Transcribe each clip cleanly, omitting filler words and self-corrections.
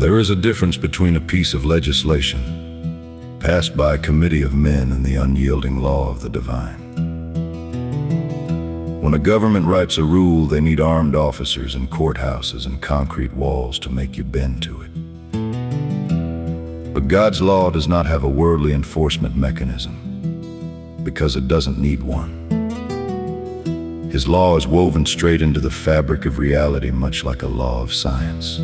There is a difference between a piece of legislation passed by a committee of men and the unyielding law of the divine. When a government writes a rule, they need armed officers and courthouses and concrete walls to make you bend to it. But God's law does not have a worldly enforcement mechanism, because it doesn't need one. His law is woven straight into the fabric of reality, much like a law of science.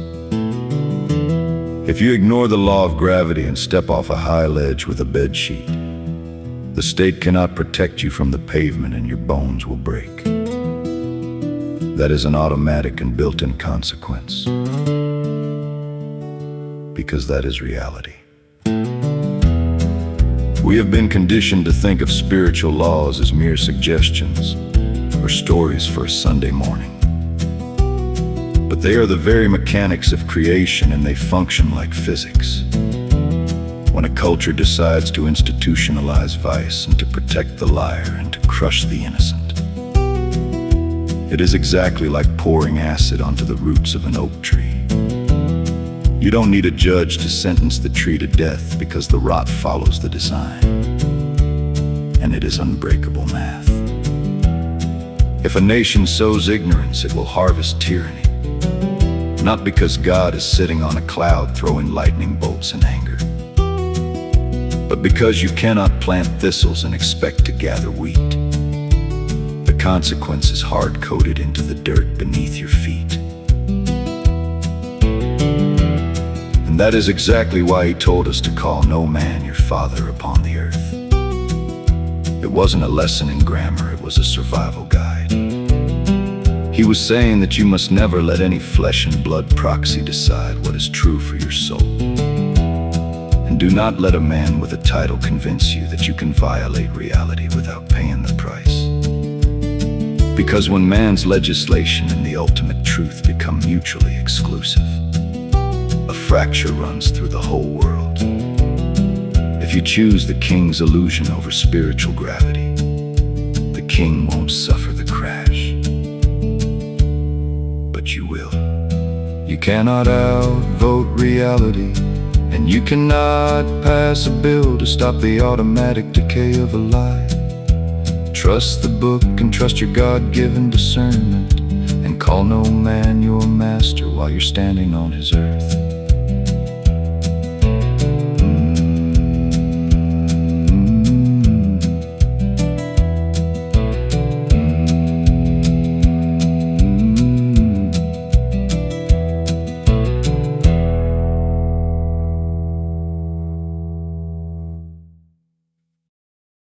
If you ignore the law of gravity and step off a high ledge with a bedsheet, the state cannot protect you from the pavement and your bones will break. That is an automatic and built-in consequence, because that is reality. We have been conditioned to think of spiritual laws as mere suggestions or stories for a Sunday morning. But they are the very mechanics of creation, and they function like physics. When a culture decides to institutionalize vice and to protect the liar and to crush the innocent, it is exactly like pouring acid onto the roots of an oak tree. You don't need a judge to sentence the tree to death, because the rot follows the design, and it is unbreakable math. If a nation sows ignorance, it will harvest tyranny. Not because God is sitting on a cloud throwing lightning bolts in anger, but because you cannot plant thistles and expect to gather wheat. The consequence is hard-coded into the dirt beneath your feet. And that is exactly why he told us to call no man your father upon the earth. It wasn't a lesson in grammar, it was a survival guide. He was saying that you must never let any flesh and blood proxy decide what is true for your soul. And do not let a man with a title convince you that you can violate reality without paying the price. Because when man's legislation and the ultimate truth become mutually exclusive, a fracture runs through the whole world. If you choose the king's illusion over spiritual gravity, the king won't suffer the crash, but you will. You cannot outvote reality, and you cannot pass a bill to stop the automatic decay of a lie. Trust the book and trust your God-given discernment, and call no man your master while you're standing on his earth.